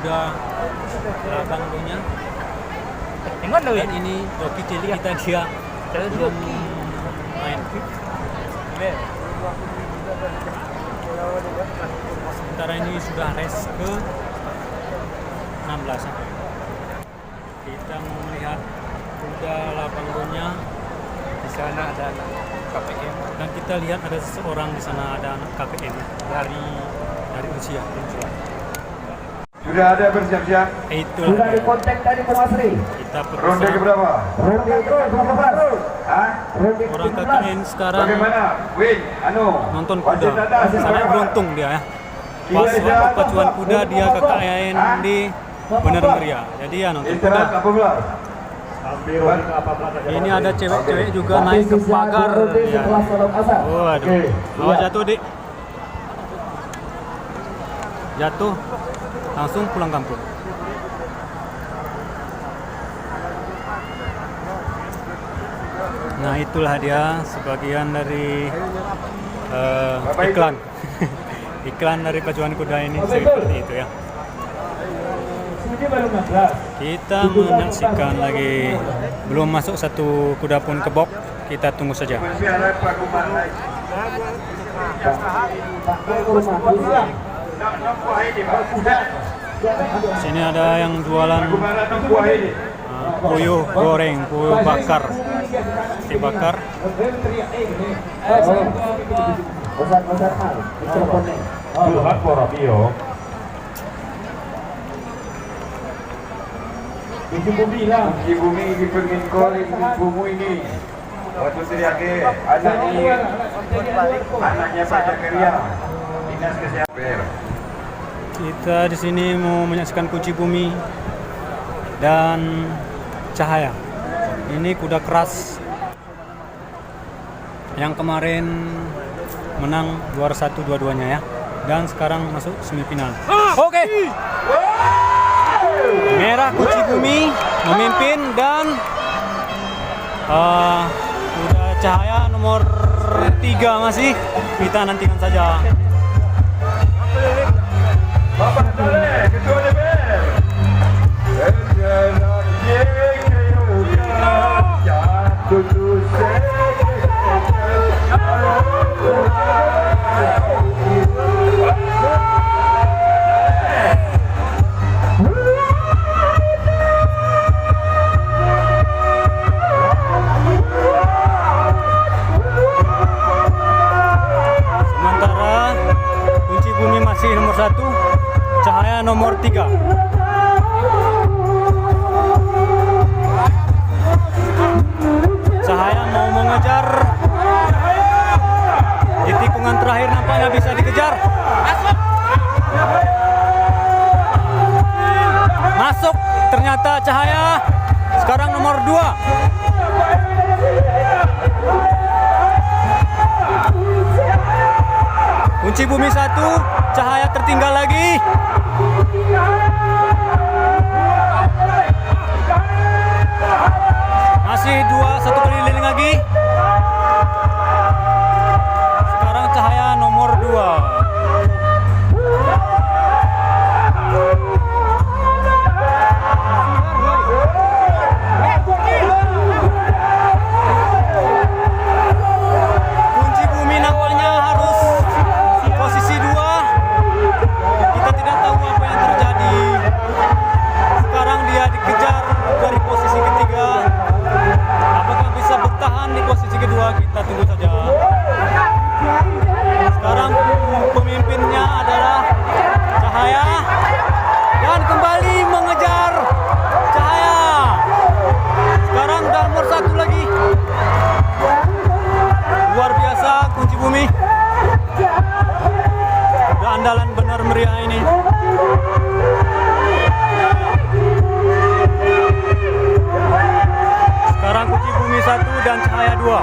kuda belakang dunia. Dan ini joki cilik kita dia belum main. Sementara ini sudah race ke 16. Kita mau melihat kuda lapang dunia. Di sana ada anak KPM. Dan kita lihat ada seseorang di sana, ada anak KPM dari Rusia. Sudah ada bersiap-siap. Itu sudah dikontak tadi Bung Asri. kita Ronde perusahaan keberapa? Ronde ke-14. Hah? Ronde orang ke-17. KKN sekarang Bagaimana? Win, nonton wasit kuda. atas, Sangat berapa? beruntung dia ya. Pas waktu pacuan kuda dia KKN di Bener Meriah. Jadi ya nonton kuda. Istirahat 18. Ini ada cewek-cewek juga naik ke pagar. Ya. Waduh, awas jatuh dik. Jatuh, langsung pulang kampung. Nah itulah dia sebagian dari iklan. Iklan dari pacuan kuda ini seperti itu ya. Kita menyaksikan lagi, belum masuk satu kuda pun ke box, kita tunggu saja. Sini ada yang jualan puyuh goreng, puyuh bakar, dibakar. Kunci bumi di pengingkol bumi ini. Waktu Siriake anaknya Pak Jakaria, Dinas Kesehatan. Kita di sini mau menyaksikan kunci bumi dan cahaya. Ini kuda keras yang kemarin menang juara 1 dua-duanya ya, dan sekarang masuk semifinal. Oke. Merah kunci bumi memimpin dan kuda cahaya nomor 3 masih kita nantikan saja. Bapak Saleh, Ketua DPR. Sementara kunci bumi masih nomor 1, cahaya nomor 3. Cahaya mau mengejar di tikungan terakhir, nampaknya bisa dikejar. Masuk ternyata cahaya sekarang nomor 2. Kunci bumi 1, cahaya tertinggal lagi. Masih 1 keliling lagi. Sekarang cahaya nomor 2. Kunci bumi nampaknya harus posisi 2. Kita tidak tahu apa yang terjadi. Sekarang dia dikejar dari posisi ketiga. Apakah bisa bertahan di posisi kedua? Kita tunggu saja. Sekarang pemimpinnya adalah Cahaya dan kembali mengejar Cahaya. Sekarang udah nomor 1 lagi. Luar biasa kunci bumi. Udah andalan Bener Meriah ini. Sekarang kunci bumi 1 dan cahaya 2.